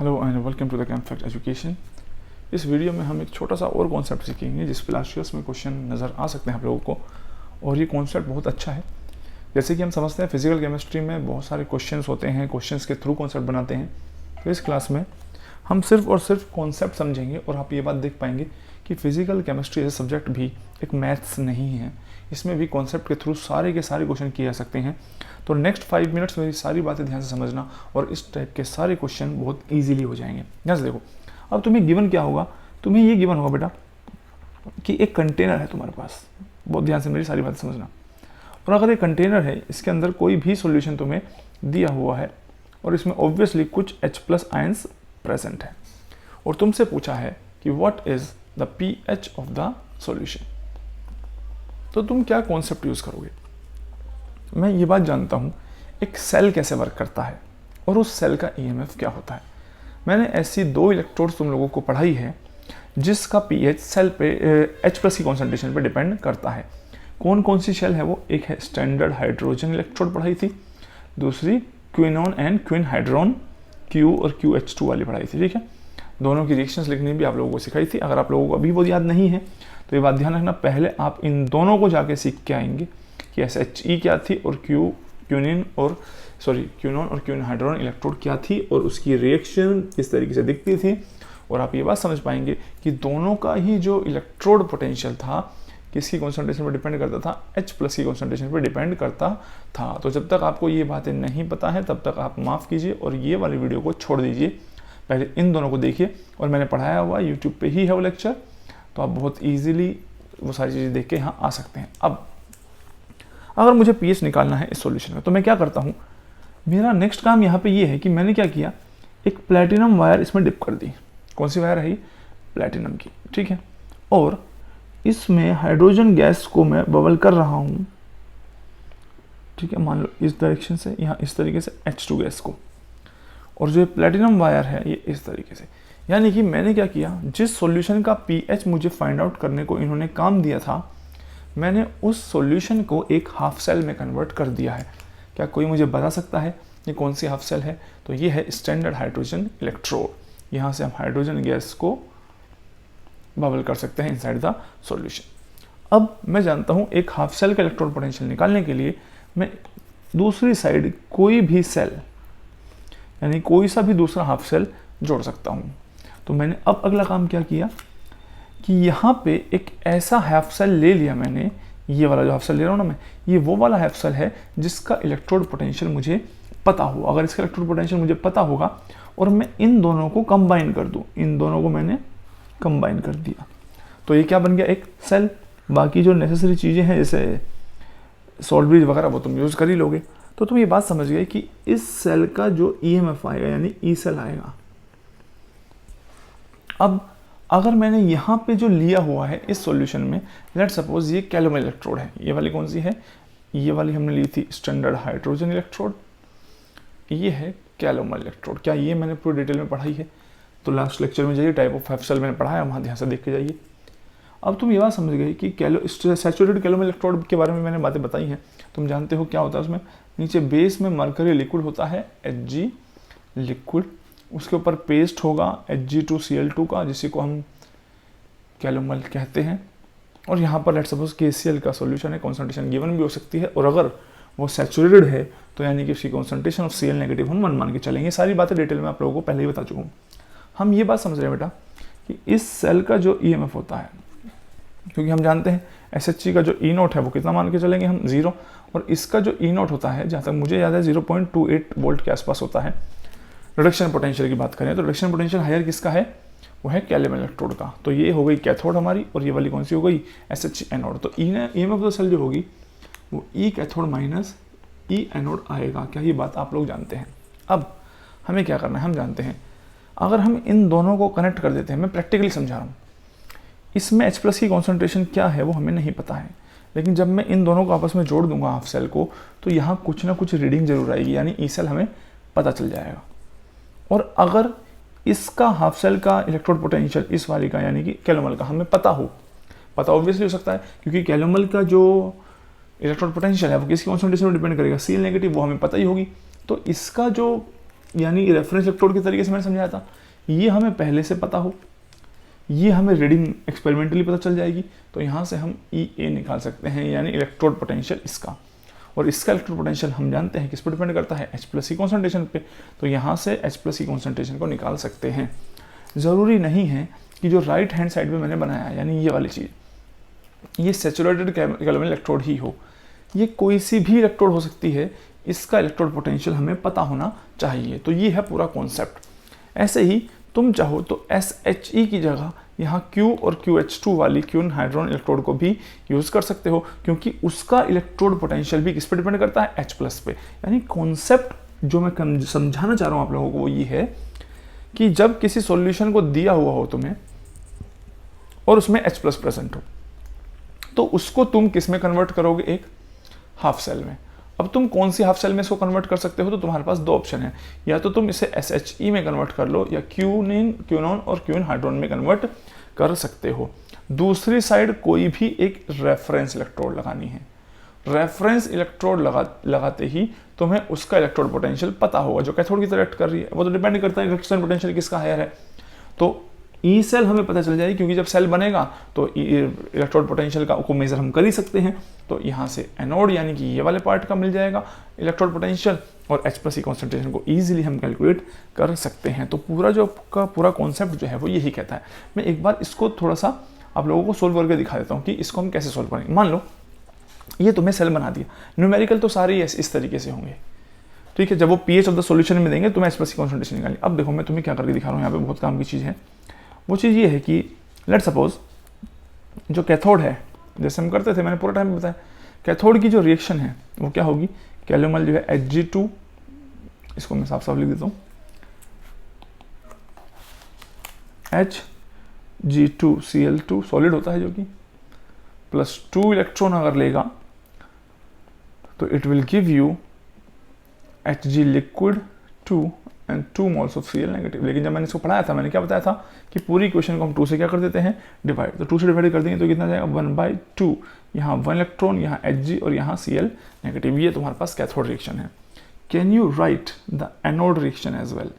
Hello and welcome to the camp fact education. इस video में हम एक छोटा सा और कॉन्सेप्ट सीखेंगे जिस पे लास्ट ईयर्स में क्वेश्चन नज़र आ सकते हैं आप लोगों को, और ये कॉन्सेप्ट बहुत अच्छा है। जैसे कि हम समझते हैं फिजिकल केमिस्ट्री में बहुत सारे क्वेश्चंस होते हैं, क्वेश्चंस के थ्रू कॉन्सेप्ट बनाते हैं। तो इस क्लास में हम सिर्फ और सिर्फ कॉन्सेप्ट समझेंगे और आप ये बात देख पाएंगे कि फिजिकल केमिस्ट्री एज सब्जेक्ट भी एक मैथ्स नहीं है, इसमें भी कॉन्सेप्ट के थ्रू सारे के सारे क्वेश्चन किए जा सकते हैं। तो नेक्स्ट 5 मिनट्स में सारी बातें ध्यान से समझना और इस टाइप के सारे क्वेश्चन बहुत इजीली हो जाएंगे। ध्यान से देखो, अब तुम्हें गिवन क्या होगा, तुम्हें ये गिवन होगा बेटा कि एक कंटेनर है तुम्हारे पास। बहुत ध्यान से मेरी सारी बातें समझना। और अगर ये कंटेनर है, इसके अंदर कोई भी सॉल्यूशन तुम्हें दिया हुआ है और इसमें ऑब्वियसली कुछ H+ आयंस प्रेजेंट है, और तुमसे पूछा है कि what is the pH of the solution, तो तुम क्या कॉन्सेप्ट यूज करोगे। मैं ये बात जानता हूँ एक सेल कैसे वर्क करता है और उस सेल का EMF क्या होता है। मैंने ऐसी 2 इलेक्ट्रोड्स तुम लोगों को पढ़ाई है जिसका pH सेल पे H+ की कॉन्सेंट्रेशन पे डिपेंड करता है। कौन कौन सी शेल है वो, एक है स्टैंडर्ड हाइड्रोजन इलेक्ट्रोड पढ़ाई थी, दूसरी क्विनोन एंड क्विन हाइड्रोन Q और QH2 वाली पढ़ाई थी। ठीक है, दोनों की रिएक्शंस लिखनी भी आप लोगों को सिखाई थी। अगर आप लोगों को अभी वो याद नहीं है तो ये बात ध्यान रखना, पहले आप इन दोनों को जाके सीख के आएंगे कि SHE क्या थी और क्यूनोन और क्विन हाइड्रोन इलेक्ट्रोड क्या थी और उसकी रिएक्शन किस तरीके से दिखती थी। और आप ये बात समझ पाएंगे कि दोनों का ही जो इलेक्ट्रोड पोटेंशियल था किसकी कॉन्सेंट्रेशन पर डिपेंड करता था, H+ की कॉन्सेंट्रेशन पर डिपेंड करता था। तो जब तक आपको ये बातें नहीं पता है तब तक आप माफ़ कीजिए और ये वाली वीडियो को छोड़ दीजिए, पहले इन दोनों को देखिए। और मैंने पढ़ाया हुआ यूट्यूब पे ही है वो लेक्चर, तो आप बहुत ईजिली वो सारी चीज़ें देख के यहाँ आ सकते हैं। अब अगर मुझे pH निकालना है इस सॉल्यूशन में तो मैं क्या करता हूँ, मेरा नेक्स्ट काम यहाँ पे ये है कि मैंने क्या किया, एक प्लेटिनम वायर इसमें डिप कर दी। कौन सी वायर है, प्लेटिनम की। ठीक है, और इसमें हाइड्रोजन गैस को मैं बबल कर रहा हूँ। ठीक है, मान लो इस डायरेक्शन से, यहाँ इस तरीके से H2 गैस को, और जो प्लेटिनम वायर है ये इस तरीके से। यानी कि मैंने क्या किया, जिस सॉल्यूशन का pH मुझे फाइंड आउट करने को इन्होंने काम दिया था, मैंने उस सॉल्यूशन को एक हाफ सेल में कन्वर्ट कर दिया है। क्या कोई मुझे बता सकता है ये कौन सी हाफ सेल है? तो ये है स्टैंडर्ड हाइड्रोजन इलेक्ट्रोड। यहाँ से हम हाइड्रोजन गैस को बबल कर सकते हैं इनसाइड द सॉल्यूशन। अब मैं जानता हूँ एक हाफ सेल का इलेक्ट्रोड पोटेंशियल निकालने के लिए मैं दूसरी साइड कोई भी सेल, यानी कोई सा भी दूसरा हाफ सेल जोड़ सकता हूँ। तो मैंने अब अगला काम क्या किया कि यहाँ पे एक ऐसा हाफ सेल ले लिया मैंने, ये वाला जो हाफ सेल ले रहा हूँ ना मैं, ये वो वाला हाफ सेल है जिसका इलेक्ट्रोड पोटेंशियल मुझे पता हो। अगर इसका इलेक्ट्रोड पोटेंशियल मुझे पता होगा और मैं इन दोनों को कंबाइन कर दूँ, इन दोनों को मैंने कंबाइन कर दिया, तो ये क्या बन गया, एक सेल। बाकी जो नेसेसरी चीज़ें हैं जैसे सॉल्ट ब्रिज वगैरह वो तुम यूज़ कर ही लोगे। तो तुम ये बात समझ गए कि इस सेल का जो EMF आएगा यानी E सेल आएगा। अब अगर मैंने यहाँ पे जो लिया हुआ है इस सॉल्यूशन में, लेट सपोज ये कैलोमल इलेक्ट्रोड है, ये वाली कौन सी है, ये वाली हमने ली थी स्टैंडर्ड हाइड्रोजन इलेक्ट्रोड, ये है कैलोमल इलेक्ट्रोड। क्या ये मैंने पूरी डिटेल में पढ़ाई है? तो लास्ट लेक्चर में जाइए, टाइप ऑफ हाफ सेल मैंने पढ़ाया, वहाँ ध्यान से देख के जाइए। अब तुम ये बात समझ गए कि सैचुरेटेड कैलोमल इलेक्ट्रोड के बारे में मैंने बातें बताई हैं। तुम जानते हो क्या होता है उसमें, नीचे बेस में मरकरी लिक्विड होता है Hg लिक्विड, उसके ऊपर पेस्ट होगा Hg2Cl2 का जिसे को हम कैलोमल कहते हैं, और यहाँ पर लेट्स सपोज KCl का सॉल्यूशन है, कॉन्सेंट्रेशन गिवन भी हो सकती है, और अगर वो सैचुरेटेड है तो यानी कि उसकी कॉन्सेंट्रेशन ऑफ Cl नेगेटिव हम मान के चलेंगे। सारी बातें डिटेल में आप लोगों को पहले ही बता चुका हूँ। हम ये बात समझ रहे हैं बेटा कि इस सेल का जो EMF होता है, क्योंकि हम जानते हैं SHE का जो E0 है वो कितना मान के चलेंगे हम, 0, और इसका जो E0 होता है जहाँ तक मुझे याद है 0.28 वोल्ट के आसपास होता है। रिडक्शन पोटेंशियल की बात करें तो रिडक्शन पोटेंशियल हायर किसका है, वो है कैलोमल इलेक्ट्रोड का। तो ये हो गई कैथोड हमारी, और ये वाली कौन सी हो गई, SHE एनोड। तो EMF ऑफ सेल जो होगी वो E cathode minus E anode आएगा। क्या ये बात आप लोग जानते हैं? अब हमें क्या करना है, हम जानते हैं अगर हम इन दोनों को कनेक्ट कर देते हैं, मैं प्रैक्टिकली समझा रहा हूँ, इसमें H+ की कॉन्सेंट्रेशन क्या है वो हमें नहीं पता है, लेकिन जब मैं इन दोनों को आपस में जोड़ दूंगा हाफ सेल को, तो यहाँ कुछ ना कुछ रीडिंग जरूर आएगी, यानी E सेल हमें पता चल जाएगा। और अगर इसका हाफ सेल का इलेक्ट्रोड पोटेंशियल इस वाली का यानी कि कैलोमल का हमें पता पता ऑब्वियसली हो सकता है, क्योंकि कैलोमल का जो इलेक्ट्रोड पोटेंशियल है वो किसकी कॉन्सेंट्रेशन पर डिपेंड करेगा, Cl नेगेटिव, वो हमें पता ही होगी। तो इसका जो यानी रेफरेंस इलेक्ट्रोड के तरीके से मैंने समझाया था, ये हमें पहले से पता हो, ये हमें रीडिंग एक्सपेरिमेंटली पता चल जाएगी, तो यहाँ से हम EA निकाल सकते हैं, यानी इलेक्ट्रोड पोटेंशियल इसका। और इसका इलेक्ट्रोड पोटेंशियल हम जानते हैं किस पर डिपेंड करता है, H+ कॉन्सेंट्रेशन पे, तो यहाँ से H+ कॉन्सेंट्रेशन को निकाल सकते हैं। ज़रूरी नहीं है कि जो राइट हैंड साइड में मैंने बनाया है, यानी ये वाली चीज़, ये सैचुरेटेड कैलोरी इलेक्ट्रोड ही हो, ये कोई सी भी इलेक्ट्रोड हो सकती है, इसका इलेक्ट्रोड पोटेंशियल हमें पता होना चाहिए। तो ये है पूरा कॉन्सेप्ट। ऐसे ही तुम चाहो तो SHE की जगह यहाँ Q और QH2 वाली क्यून हाइड्रोजन इलेक्ट्रोड को भी यूज़ कर सकते हो, क्योंकि उसका इलेक्ट्रोड पोटेंशियल भी किस पे डिपेंड करता है, H+ पे। यानी कॉन्सेप्ट जो मैं समझाना चाह रहा हूँ आप लोगों को वो ये है कि जब किसी सॉल्यूशन को दिया हुआ हो तुम्हें और उसमें H+ प्रेजेंट हो, तो उसको तुम किस में कन्वर्ट करोगे, एक हाफ सेल में। अब तुम कौन सी हाफ सेल में इसको कन्वर्ट कर सकते हो, तो तुम्हारे पास दो ऑप्शन है, या तो तुम इसे SHE में कन्वर्ट कर लो, या क्यूनोन और क्यून हाइड्रोन में कन्वर्ट कर सकते हो। दूसरी साइड कोई भी एक रेफरेंस इलेक्ट्रोड लगानी है। रेफरेंस इलेक्ट्रोड लगाते ही तुम्हें उसका इलेक्ट्रोड पोटेंशियल पता होगा, जो कैथोड की तरह एक्ट कर रही है। वो तो डिपेंड करता है इलेक्ट्रॉन पोटेंशियल किसका हायर है। तो ई सेल हमें पता चल जाएगी, क्योंकि जब सेल बनेगा तो इलेक्ट्रोड पोटेंशियल का को मेजर हम कर ही सकते हैं। तो यहाँ से एनोड यानी कि ये वाले पार्ट का मिल जाएगा इलेक्ट्रोड पोटेंशियल, और H+ कॉन्सेंट्रेशन को ईजिली हम कैलकुलेट कर सकते हैं। तो पूरा कॉन्सेप्ट जो है वो यही कहता है। मैं एक बार इसको थोड़ा सा आप लोगों को सोल्व करके दिखा देता हूँ कि इसको हम कैसे सोल्व करेंगे। मान लो ये तुम्हें सेल बना दिया, न्यूमेरिकल तो सारे इस तरीके से होंगे, ठीक है। जब वो pH ऑफ द सॉल्यूशन में देंगे तुम्हें H+ कॉन्सेंट्रेशन निकालनी। अब देखो मैं तुम्हें क्या करके दिखा रहा हूँ, यहाँ पे बहुत काम की चीज़ है। वो चीज़ ये है कि लेट सपोज जो कैथोड है, जैसे हम करते थे, मैंने पूरा टाइम बताया, कैथोड की जो रिएक्शन है वो क्या होगी, कैलोमल जो है Hg2, इसको मैं साफ साफ लिख देता हूँ, Hg2Cl2 सॉलिड होता है जो कि +2 इलेक्ट्रॉन अगर लेगा तो it will give you Hg liquid 2 and 2 moles of Cl negative. लेकिन जब मैंने इसको पढ़ाया था, मैंने क्या बताया था कि पूरी इक्वेशन को हम 2 से क्या कर देते हैं, डिवाइड। तो 2 से डिवाइड कर देंगे तो कितना जाएगा, 1/2। यहाँ 1 इलेक्ट्रॉन, यहाँ Hg और यहाँ Cl नेगेटिव। ये तुम्हारे पास कैथोड रिएक्शन है। Can you write the anode reaction as well.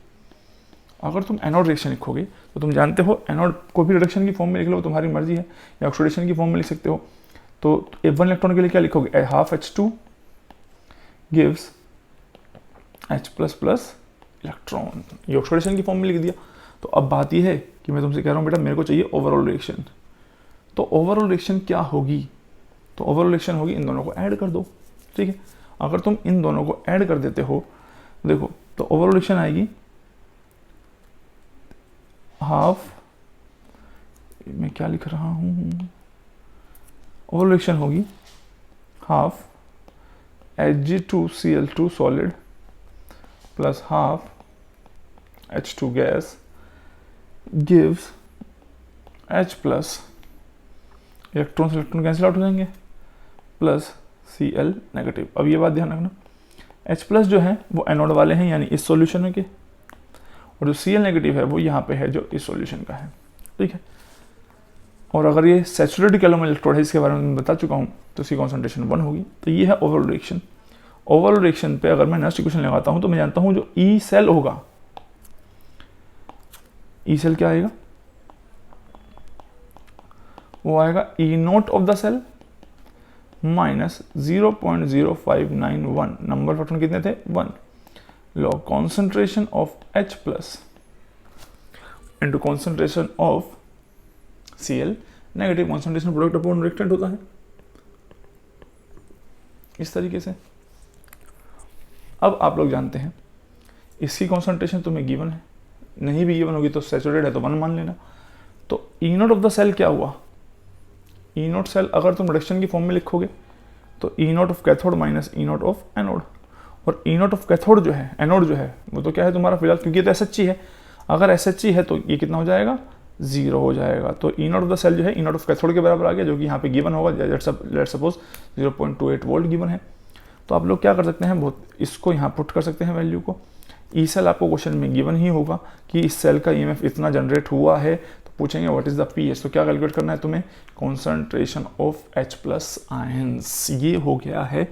अगर तुम एनोड रिएक्शन लिखोगे तो तुम जानते हो एनोड को भी रिडक्शन की फॉर्म में लिख लो, तुम्हारी मर्जी है, या ऑक्सीडेशन की फॉर्म में लिख सकते हो। तो 1 इलेक्ट्रॉन के लिए क्या लिखोगे, half H2 gives H++ electron, ये ऑक्सीडेशन की फॉर्म में लिख दिया। तो अब बात यह है कि मैं तुमसे कह रहा हूँ बेटा मेरे को चाहिए ओवरऑल रिएक्शन। तो ओवरऑल रिएक्शन क्या होगी, तो ओवरऑल रिएक्शन होगी, इन दोनों को ऐड कर दो, ठीक है। अगर तुम इन दोनों को ऐड कर देते हो, देखो तो ओवरऑल रिएक्शन आएगी हाफ, मैं क्या लिख रहा हूँ, ओवरऑल रिएक्शन होगी half Hg2Cl2 solid plus half H2 gas gives H+, electron cancel out हो जाएंगे, प्लस Cl नेगेटिव। अब ये बात ध्यान रखना, H+ जो है वो एनोड वाले हैं, यानी इस सॉल्यूशन के, और जो Cl नेगेटिव है वो यहाँ पे है जो इस सॉल्यूशन का है, ठीक है। और अगर ये सैचुरेटेड कैलोमल इलेक्ट्रोड है, इसके बारे में बता चुका हूँ, तो इसकी कॉन्सेंट्रेशन 1 होगी। तो ये है ओवरऑल रिएक्शन। ओवरऑल रिएक्शन पे अगर मैं नेक्स्ट इक्वेशन लगाता हूँ तो मैं जानता हूँ जो ई सेल होगा, ई सेल क्या आएगा, वो आएगा E0 of the cell minus 0.0591, number of कितने थे, 1, log concentration of H+ into concentration of Cl negative, concentration product upon reactant होता है इस तरीके से। अब आप लोग जानते हैं इसकी कॉन्सेंट्रेशन तुम्हें गिवन है, नहीं भी गिवन होगी तो सैचुरेटेड है तो 1 मान लेना। तो E0 ऑफ द सेल क्या हुआ, E0 सेल अगर तुम रिडक्शन की फॉर्म में लिखोगे तो E0 of cathode minus E0 of anode, और E0 ऑफ कैथोड जो है, एनोड जो है वो तो क्या है तुम्हारा फिलहाल, क्योंकि ये तो SHE है, अगर SHE है तो ये कितना हो जाएगा, 0 हो जाएगा। तो E0 ऑफ द सेल जो है E0 ऑफ कैथोड के बराबर आ गया, जो कि यहाँ पे गिवन होगा, लेट्स सपोज 0.28 वोल्ट गिवन है। तो आप लोग क्या कर सकते हैं, बहुत इसको यहाँ पुट कर सकते हैं वैल्यू को। ई सेल आपको क्वेश्चन में गिवन ही होगा कि इस सेल का EMF इतना जनरेट हुआ है, तो पूछेंगे व्हाट इज द pH, तो क्या कैलकुलेट करना है तुम्हें, कॉन्सेंट्रेशन ऑफ H+ आयंस। ये हो गया है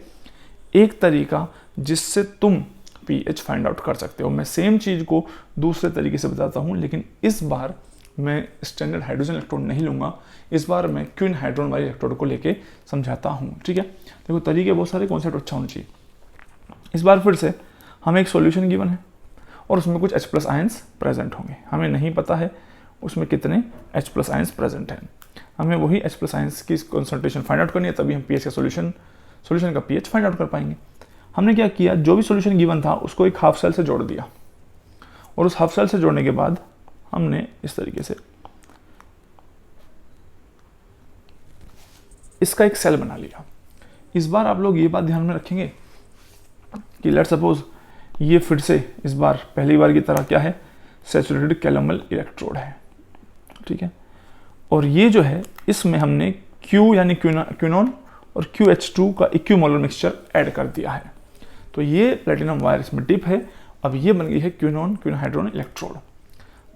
एक तरीका जिससे तुम pH फाइंड आउट कर सकते हो। मैं सेम चीज़ को दूसरे तरीके से बताता हूँ, लेकिन इस बार मैं स्टैंडर्ड हाइड्रोजन इलेक्ट्रोड नहीं लूँगा, इस बार मैं क्विन हाइड्रोन वाले इलेक्ट्रोड को लेके समझाता हूँ। ठीक है, देखो तरीके बहुत सारे, कॉन्सेप्ट अच्छा होना चाहिए। इस बार फिर से हमें एक सॉल्यूशन गिवन है और उसमें कुछ H+ आयंस प्रेजेंट होंगे। हमें नहीं पता है उसमें कितने H+ आयंस प्रेजेंट हैं, हमें वही H+ आयंस की कॉन्सेंट्रेशन फाइंड आउट करनी है, तभी हम pH का सॉल्यूशन का pH फाइंड आउट कर पाएंगे। हमने क्या किया, जो भी सॉल्यूशन गिवन था उसको एक हाफ सेल से जोड़ दिया, और उस हाफ सेल से जोड़ने के बाद हमने इस तरीके से इसका एक सेल बना लिया। इस बार आप लोग ये बात ध्यान में रखेंगे कि लेट्स सपोज ये फिर से इस बार पहली बार की तरह क्या है, सैचुरेटेड कैलोमल इलेक्ट्रोड है। ठीक है, और ये जो है इसमें हमने Q यानी क्विनोन और QH2 का इक्विमोलर मिक्सचर ऐड कर दिया है। तो ये प्लेटिनम वायर इसमें डिप है। अब ये बन गई है क्विनोन हाइड्रोन इलेक्ट्रोड।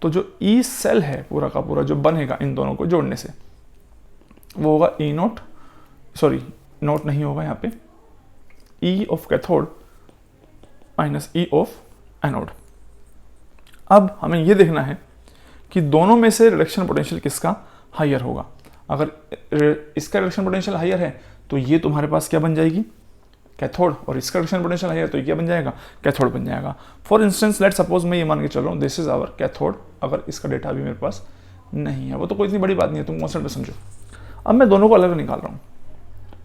तो जो ई सेल है पूरा का पूरा जो बनेगा इन दोनों को जोड़ने से, वो होगा ई नोट, सॉरी नोट नहीं होगा यहाँ पे, ई of cathode minus E of anode. अब हमें ये देखना है कि दोनों में से रिडक्शन पोटेंशियल किसका हायर होगा। अगर इसका रिडक्शन पोटेंशियल हायर है तो ये तुम्हारे पास क्या बन जाएगी, कैथोड, और इसका रिडक्शन पोटेंशियल हायर तो ये क्या बन जाएगा, कैथोड बन जाएगा। फॉर इंस्टेंस लेट सपोज मैं ये मान के चल रहा हूँ दिस इज आवर कैथोड, अगर इसका डेटा भी मेरे पास नहीं है, वो तो कोई इतनी बड़ी बात नहीं है, तुम कॉन्सेप्ट में समझो। अब मैं दोनों को अलग निकाल रहा हूँ,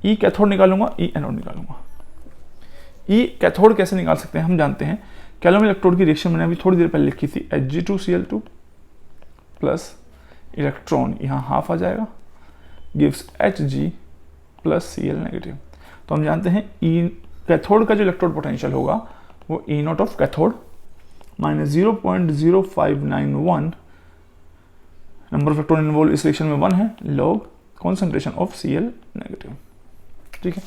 ई कैथोड निकालूंगा, ई एनोड निकालूंगा। ई कैथोड कैसे निकाल सकते हैं, हम जानते हैं कैलोमल इलेक्ट्रोड की रिएक्शन मैंने अभी थोड़ी देर पहले लिखी थी, Hg2Cl2 प्लस इलेक्ट्रॉन यहाँ हाफ आ जाएगा, gives Hg plus Cl negative. तो हम जानते हैं ई कैथोड का जो इलेक्ट्रोड पोटेंशियल होगा वो E not of cathode minus 0.0591, number of electron involve इस रिएक्शन में 1 है, log concentration of Cl negative. ठीक है,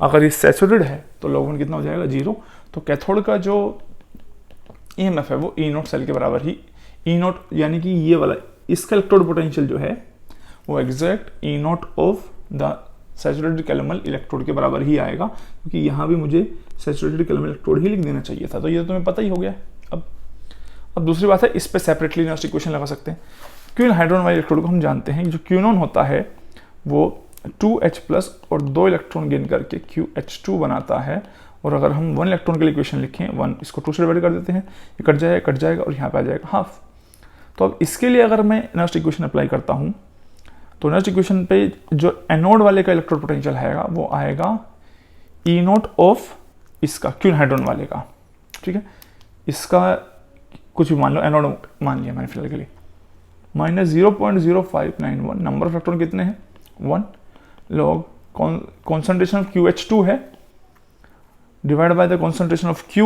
अगर ये सैचुरेटेड है तो log 1 कितना हो जाएगा, 0। तो कैथोड का जो EMF है वो ई नॉट सेल के बराबर ही, ई नॉट यानी कि ये वाला इसका इलेक्ट्रोड पोटेंशियल जो है वो exact E not of the saturated calomel electrode के बराबर ही आएगा, क्योंकि यहाँ भी मुझे सैचुरेटेड कैलोमल इलेक्ट्रोड ही लिख देना चाहिए था। तो ये तो तुम्हें पता ही हो गया। अब दूसरी बात है, इस पे सेपरेटली नेक्स्ट इक्वेशन लगा सकते हैं। क्विन हाइड्रोन वाले इलेक्ट्रोड को हम जानते हैं जो क्विनोन होता है वो 2H+ और 2 इलेक्ट्रॉन गेन करके QH2 बनाता है। और अगर हम 1 इलेक्ट्रॉन के लिए इक्वेशन लिखें, 1 इसको 2 से डिवाइड कर देते हैं, ये कट जाएगा और यहाँ पे आ जाएगा हाफ। तो अब इसके लिए अगर मैं नेक्स्ट इक्वेशन अप्लाई करता हूँ तो नेक्स्ट इक्वेशन पे जो एनोड वाले का इलेक्ट्रोड पोटेंशियल आएगा वो आएगा ई नॉट ऑफ इसका क्विन हाइड्रोन वाले का। ठीक है, इसका कुछ भी मान लो, एनोड मान लिया मैंने फिलहाल के लिए, माइनस 0.0591, नंबर ऑफ इलेक्ट्रॉन कितने हैं, 1, लॉग कॉन्सेंट्रेशन ऑफ QH2 है divide by the concentration of Q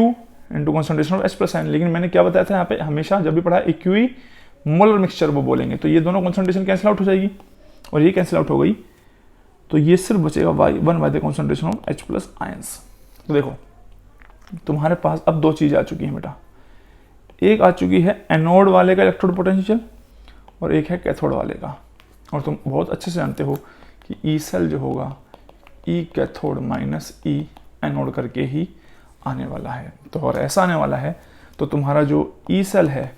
into concentration of H+N। लेकिन मैंने क्या बताया था यहाँ पे, हमेशा जब भी पढ़ा इक्विमोलर मिक्सचर वो बोलेंगे, तो ये दोनों कॉन्सेंट्रेशन कैंसिल आउट हो जाएगी और ये कैंसिल आउट हो गई, तो ये सिर्फ बचेगा 1 by the concentration of H+ ions. तो देखो तुम्हारे पास अब 2 चीज़ें आ चुकी हैं बेटा, एक आ चुकी है एनोड वाले का इलेक्ट्रोड पोटेंशियल और एक है कैथोड वाले का। और तुम बहुत अच्छे से जानते हो कि ई सेल जो होगा ई कैथोड माइनस ई एनोड करके ही आने वाला है। तो और ऐसा आने वाला है तो तुम्हारा जो ई सेल है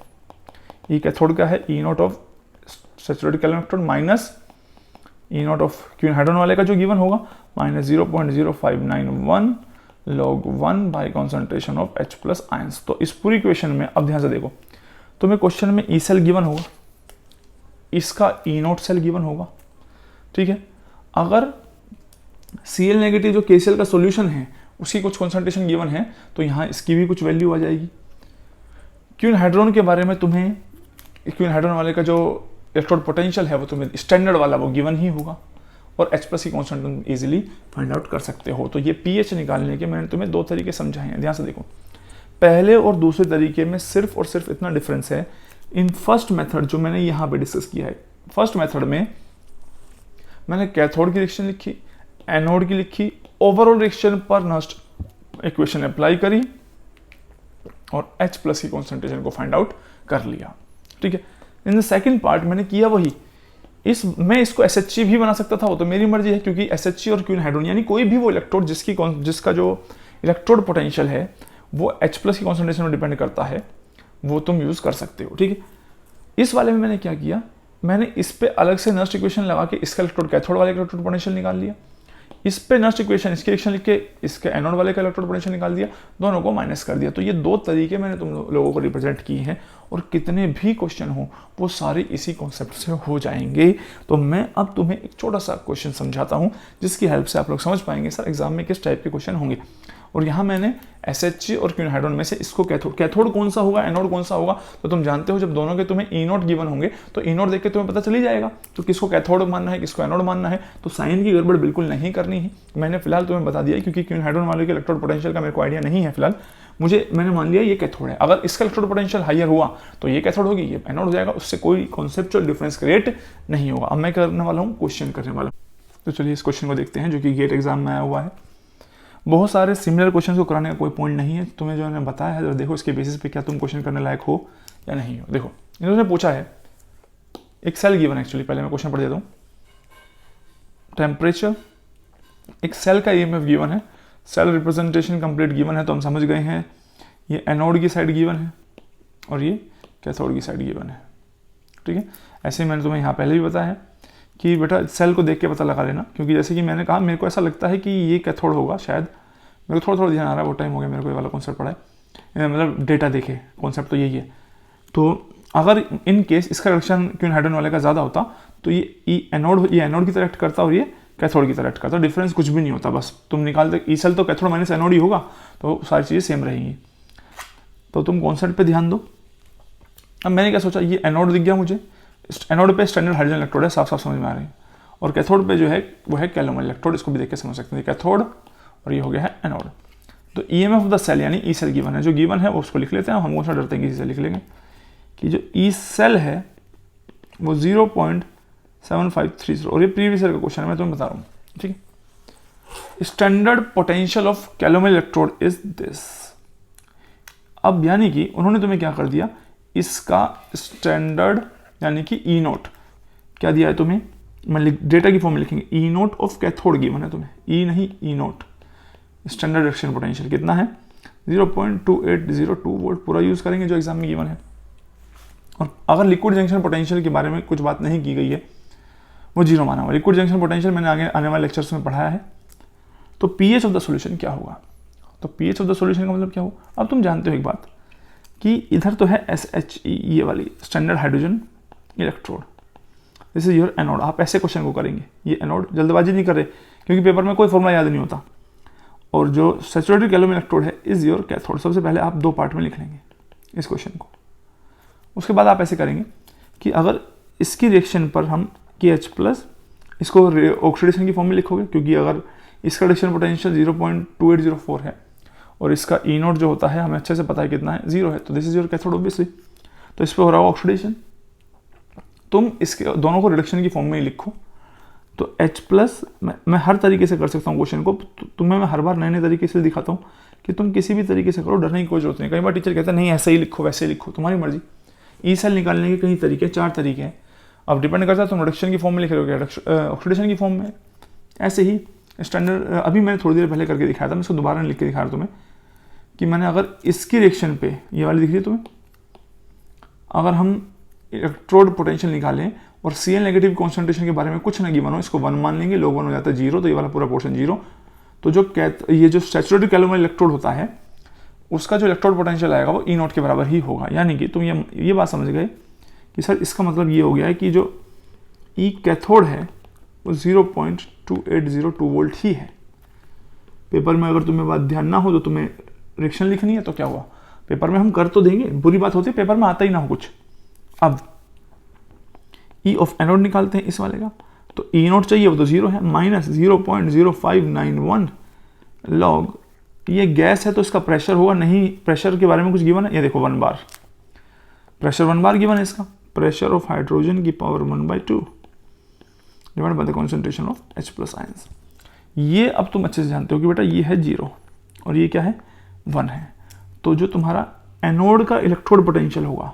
ई कैथोड का है E not of saturated calomel electrode minus E not of quinhydrone वाले का जो गिवन होगा minus 0.0591 log 1 by concentration of H+ ions. तो इस पूरी इक्वेशन में अब ध्यान से देखो, तुम्हें क्वेश्चन में ई सेल गिवन होगा, इसका ई नॉट सेल गिवन होगा। ठीक है, अगर Cl नेगेटिव जो KCl का सॉल्यूशन है उसकी कुछ कॉन्सेंट्रेशन गिवन है तो यहाँ इसकी भी कुछ वैल्यू आ जाएगी। क्विन हाइड्रोन के बारे में तुम्हें क्विन हाइड्रोन वाले का जो इलेक्ट्रोड पोटेंशियल है वो तुम्हें स्टैंडर्ड वाला वो गिवन ही होगा और H+ की कॉन्स्टेंट तुम इजीली फाइंड आउट कर सकते हो। तो ये pH निकालने के मैंने तुम्हें 2 तरीके समझाए हैं, ध्यान से देखो। पहले और दूसरे तरीके में सिर्फ और सिर्फ इतना डिफरेंस है इन फर्स्ट मेथड जो मैंने यहाँ पे डिस्कस किया है। फर्स्ट मेथड में मैंने कैथोड की रिएक्शन लिखी, एनोड की लिखी, ओवरऑल रिएक्शन पर नेक्स्ट इक्वेशन अप्लाई करी और H+ की कॉन्सेंट्रेशन को फाइंड आउट कर लिया। ठीक है, इन द सेकंड पार्ट मैंने किया वही, मैं इसको SHG भी बना सकता था, वो तो मेरी मर्जी है, क्योंकि SHG और क्विन हाइड्रोन यानी कोई भी वो इलेक्ट्रोड जिसका जो इलेक्ट्रोड पोटेंशियल है वो H+ की कॉन्सेंट्रेशन में डिपेंड करता है, वो तुम यूज़ कर सकते हो, ठीक है। इस वाले में मैंने क्या किया, मैंने इस पे अलग से नस्ट इक्वेशन लगा के इसका इलेक्ट्रोड कैथोड वाले का इलेक्ट्रोड पोटेंशियल निकाल लिया, इस पे नस्ट इक्वेशन इसके इक्वेशन लिख के इसके एनोड वाले का इलेक्ट्रोड पोटेंशियल निकाल दिया, दोनों को माइनस कर दिया। तो ये 2 तरीके मैंने तुम लोगों को रिप्रेजेंट किए हैं और कितने भी क्वेश्चन हो वो सारे इसी कॉन्सेप्ट से हो जाएंगे। तो मैं अब तुम्हें एक छोटा सा क्वेश्चन समझाता हूँ जिसकी हेल्प से आप लोग समझ पाएंगे सर एग्जाम में किस टाइप के क्वेश्चन होंगे। और यहाँ मैंने SH और क्विनोहाइड्रोन में से इसको कैथोड कौन सा होगा, एनोड कौन सा होगा, तो तुम जानते हो जब दोनों के तुम्हें E नोट गिवन होंगे तो E नोट देख के तुम्हें पता चल ही जाएगा तो किसको कैथोड मानना है किसको एनोड मानना है। तो साइन की गड़बड़ बिल्कुल नहीं करनी है, मैंने फिलहाल तुम्हें बता दिया क्योंकि क्विनोहाइड्रोन वाले के इलेक्ट्रोड पोटेंशियल का मेरे को आइडिया नहीं है फिलहाल, मैंने मान लिया ये कैथोड है। अगर इसका इलेक्ट्रोड पोटेंशियल हायर हुआ तो ये कैथोड होगी, ये एनोड हो जाएगा, उससे कोई कॉन्सेप्चुअल डिफरेंस क्रिएट नहीं होगा। अब मैं करने वाला हूँ क्वेश्चन करने वाला हूँ, तो चलिए इस क्वेश्चन को देखते हैं जो कि गेट एग्जाम में आया हुआ है। बहुत सारे सिमिलर क्वेश्चन को कराने का कोई पॉइंट नहीं है, तुम्हें जो मैंने बताया है देखो इसके बेसिस पे क्या तुम क्वेश्चन करने लायक हो या नहीं हो। देखो इन्होंने पूछा है एक सेल गिवन, एक्चुअली पहले मैं क्वेश्चन पढ़ देता हूँ। टेम्परेचर, एक सेल का EMF गिवन है, सेल रिप्रेजेंटेशन कंप्लीट गिवन है, तो हम समझ गए हैं ये एनोड की साइड गिवन है और ये कैथोड की साइड गिवन है, ठीक है। ऐसे ही मैंने तुम्हें यहाँ पहले भी बताया है कि बेटा सेल को देख के पता लगा लेना, क्योंकि जैसे कि मैंने कहा मेरे को ऐसा लगता है कि ये कैथोड होगा शायद, मेरे को थोड़ा ध्यान आ रहा है, वो टाइम हो गया मेरे को ये वाला कॉन्सेप्ट पढ़ा है, मतलब डेटा देखे, कॉन्सेप्ट तो यही है। तो अगर इन केस इसका रिएक्शन क्विनोहाइड्रोन वाले का ज़्यादा होता तो ये एनोड की तरह एक्ट करता और ये कैथोड की तरह एक्ट करता, डिफरेंस कुछ भी नहीं होता, बस तुम निकालते ई सेल तो कैथोड माइनस एनोड ही होगा, तो सारी चीज़ें सेम रहेंगी। तो तुम कॉन्सेप्ट पे ध्यान दो। अब मैंने क्या सोचा, ये एनोड दिख गया मुझे, एनोड पे स्टैंडर्ड हाइड्रोजन इलेक्ट्रोड है, साफ साफ समझ में आ रही है, और कैथोड पे जो है वो है कैलोमल इलेक्ट्रोड, इसको भी देख के समझ सकते हैं, कैथोड और ये हो गया है एनोड। तो EMF ऑफ द सेल यानी ई सेल गिवन है, जो गिवन है वो उसको लिख लेते हैं, हम उसका डरते हैं कि इसे लिख लेंगे कि जो ई सेल है वो 0.7530, और ये प्रीवियस ईयर का क्वेश्चन है, मैं तुम्हें बता रहा हूँ, ठीक है। Standard potential of calomel electrode is this. अब यानी कि उन्होंने तुम्हें क्या कर दिया, इसका स्टैंडर्ड यानी कि E नोट क्या दिया है तुम्हें, मैं डेटा की फॉर्म में लिखेंगे, E note of cathode given है तुम्हें, E नहीं E note, standard reaction potential कितना है 0.2802 वोल्ट, पूरा यूज़ करेंगे जो एग्जाम में गिवन है। और अगर लिक्विड जंक्शन पोटेंशियल के बारे में कुछ बात नहीं की गई है वो 0 माना हुआ, लिक्विड जंक्शन पोटेंशियल मैंने आगे आने वाले लेक्चर्स में पढ़ाया है। तो pH ऑफ द सॉल्यूशन क्या होगा, तो pH ऑफ द सॉल्यूशन का मतलब क्या होगा। अब तुम जानते हो एक बात कि इधर तो है SHE ये वाली standard hydrogen electrode, this is your anode. आप ऐसे क्वेश्चन को करेंगे, ये एनोड, जल्दबाजी नहीं कर रहे क्योंकि पेपर में कोई फॉर्मूला याद नहीं होता। और जो सैचुरेटेड कैलोमल इलेक्ट्रोड है इज योर कैथोड। सबसे पहले आप 2 पार्ट में लिख लेंगे इस क्वेश्चन को, उसके बाद आप ऐसे करेंगे कि अगर इसकी रिएक्शन पर हम KH+, इसको ऑक्सीडेशन की फॉर्म में लिखोगे, क्योंकि अगर इसका रिएक्शन पोटेंशियल 0.2804 है और इसका E नोट जो होता है हमें अच्छे से पता है कितना है, 0 है, तो this is your cathode obviously. तो इस पर हो रहा होगा ऑक्सीडेशन, तुम इसके दोनों को रिडक्शन की फॉर्म में ही लिखो। तो H+, मैं हर तरीके से कर सकता हूँ क्वेश्चन को, तुम्हें मैं हर बार नए नए तरीके से दिखाता हूँ कि तुम किसी भी तरीके से करो, डरने की कोई जरूरत नहीं। कई बार टीचर कहता है नहीं ऐसे ही लिखो वैसे ही लिखो, तुम्हारी मर्जी। ई सेल निकालने के कई तरीके, 4 तरीके हैं, अब डिपेंड करता है तुम रिडक्शन की फॉर्म में लिख रहे हो ऑक्सीडेशन की फॉर्म में। ऐसे ही स्टैंडर्ड अभी मैंने थोड़ी देर पहले करके दिखाया था, मैं इसको दोबारा लिख के दिखा रहा हूँ तुम्हें कि मैंने अगर इसकी रिएक्शन पे, ये वाली दिख रही है तुम्हें, अगर हम इलेक्ट्रोड पोटेंशियल निकालें और Cl नेगेटिव कॉन्सेंट्रेशन के बारे में कुछ ना गिवन हो, इसको 1 मान लेंगे, log 1 हो जाता है 0, तो ये वाला पूरा पोर्शन 0। तो ये जो सैचुरेटेड कैलोमल इलेक्ट्रोड होता है उसका जो इलेक्ट्रोड पोटेंशियल आएगा वो E नोट के बराबर ही होगा। यानी कि तुम ये बात समझ गए कि सर इसका मतलब ये हो गया है कि जो E कैथोड है वो 0.2802 वोल्ट ही है। पेपर में अगर तुम्हें बात ध्यान ना हो तो तुम्हें रिएक्शन लिखनी है तो क्या हुआ, पेपर में हम कर तो देंगे, बुरी बात होती है पेपर में आता ही ना हो कुछ। अब E ऑफ एनोड निकालते हैं इस वाले का, तो E नोट चाहिए वो तो 0 है, माइनस 0.0591 लॉग, ये गैस है तो इसका प्रेशर होगा नहीं, प्रेशर के बारे में कुछ गिवन है, ये देखो 1 बार, प्रेशर 1 बार गिवन है इसका, प्रेशर ऑफ हाइड्रोजन की power 1/2 divide by the concentration of H+ ions. ये अब तुम अच्छे से जानते हो कि बेटा ये है 0 और ये क्या है 1 है। तो जो तुम्हारा एनोड का इलेक्ट्रोड पोटेंशियल होगा,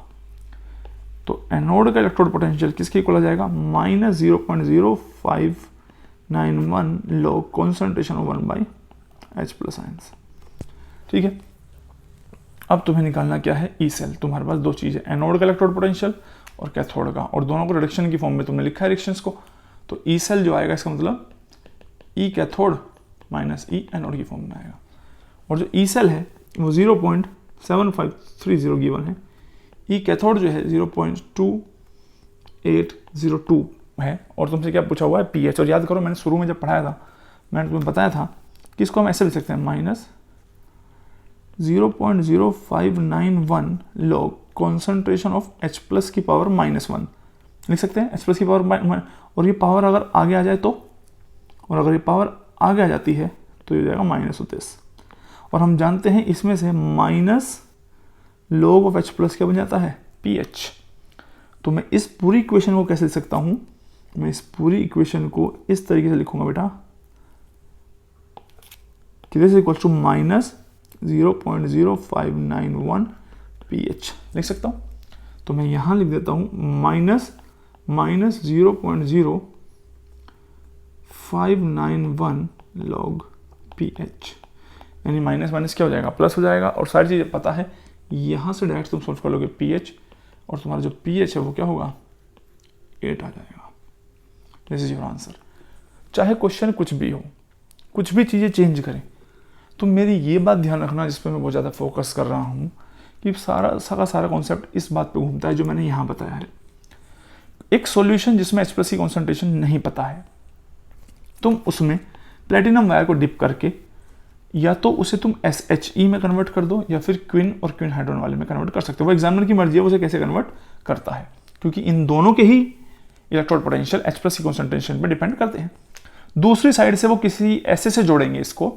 तो एनोड का इलेक्ट्रोड पोटेंशियल किसके इक्वल आ जाएगा, minus 0.0591 log concentration of 1/H+ ions. ठीक है, अब तुम्हें निकालना क्या है, ई सेल। तुम्हारे पास दो चीज़ें, एनोड का इलेक्ट्रोड पोटेंशियल और कैथोड का, और दोनों को रिडक्शन की फॉर्म में तुमने लिखा है रिएक्शंस को। तो ई सेल जो आएगा इसका मतलब ई कैथोड माइनस ई एनोड की फॉर्म में आएगा। और जो ई सेल है वो 0.7530 गिवन है, ई कैथोड जो है 0.2802 है। और तुमसे क्या पूछा हुआ है, पीएच। और याद करो मैंने शुरू में जब पढ़ाया था मैंने तुम्हें बताया था कि इसको हम ऐसे लिख सकते हैं, minus 0.0591 log concentration of H plus की पावर -1 लिख सकते हैं, H प्लस की पावर। और ये पावर अगर आगे आ जाए तो, और अगर ये पावर आगे आ जाती है तो ये हो जाएगा -29। और हम जानते हैं इसमें से minus log of H plus क्या बन जाता है, pH। तो मैं इस पूरी इक्वेशन को कैसे लिख सकता हूं, मैं इस पूरी इक्वेशन को इस तरीके से लिखूंगा बेटा, कि this equal to minus 0.0591 pH लिख सकता हूं। तो मैं यहां लिख देता हूं माइनस 0.0591 log pH, यानी माइनस माइनस क्या हो जाएगा, प्लस हो जाएगा। और सारी चीजें पता है, यहां से डायरेक्ट तुम सोल्व कर लोगे pH, और तुम्हारा जो pH है वो क्या होगा, 8 आ जाएगा। This is your answer. चाहे क्वेश्चन कुछ भी हो, कुछ भी चीजें चेंज करें, तो मेरी ये बात ध्यान रखना, जिस पे मैं बहुत ज़्यादा फोकस कर रहा हूँ, कि सारा कॉन्सेप्ट इस बात पे घूमता है जो मैंने यहाँ बताया है। एक सॉल्यूशन जिसमें H प्लस की कॉन्सेंट्रेशन नहीं पता है, तुम उसमें प्लेटिनम वायर को डिप करके या तो उसे तुम SHE में कन्वर्ट कर दो, या फिर क्विन और क्विन हाइड्रोन वाले में कन्वर्ट कर सकते हो। वो एग्जामिनर की मर्जी है उसे कैसे कन्वर्ट करता है, क्योंकि इन दोनों के ही इलेक्ट्रोड पोटेंशियल H प्लस की कॉन्सेंट्रेशन पे डिपेंड करते हैं। दूसरी साइड से वो किसी ऐसे से जोड़ेंगे इसको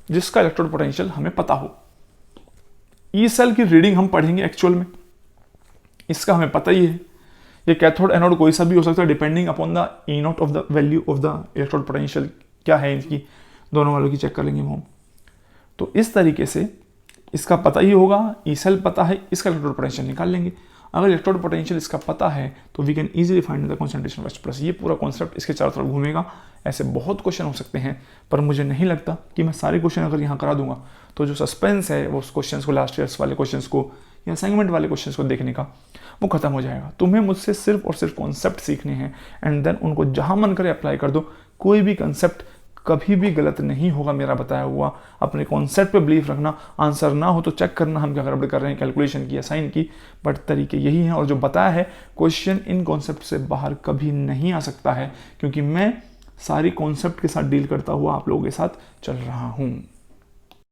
जिसका इलेक्ट्रोड पोटेंशियल हमें पता हो। ई सेल की रीडिंग हम पढ़ेंगे एक्चुअल में, इसका हमें पता ही है। ये कैथोड एनोड कोई सा भी हो सकता है, depending upon the E not of the value of the electrode potential क्या है इनकी, दोनों वालों की चेक कर लेंगे हम। तो इस तरीके से इसका पता ही होगा, ई सेल पता है, इसका इलेक्ट्रोड पोटेंशियल निकाल लेंगे। अगर इलेक्ट्रोड पोटेंशियल इसका पता है तो we can easily find the concentration of H plus. ये पूरा कॉन्सेप्ट इसके चारों तरफ घूमेगा। ऐसे बहुत क्वेश्चन हो सकते हैं, पर मुझे नहीं लगता कि मैं सारे क्वेश्चन अगर यहाँ करा दूंगा तो जो सस्पेंस है वो उस क्वेश्चन को, लास्ट ईयर्स वाले क्वेश्चन को या असाइनमेंट वाले क्वेश्चन को देखने का, वो खत्म हो जाएगा। तुम्हें मुझसे सिर्फ और सिर्फ कॉन्सेप्ट सीखने हैं, एंड देन उनको जहां मन करे अप्लाई कर दो। कोई भी कंसेप्ट कभी भी गलत नहीं होगा मेरा बताया हुआ। अपने कॉन्सेप्ट पे बिलीफ रखना, आंसर ना हो तो चेक करना हम क्या गड़बड़ कर रहे हैं, कैलकुलेशन की या साइन की, बट तरीके यही हैं। और जो बताया है, क्वेश्चन इन कॉन्सेप्ट से बाहर कभी नहीं आ सकता है, क्योंकि मैं सारी कॉन्सेप्ट के साथ डील करता हुआ आप लोगों के साथ चल रहा हूँ।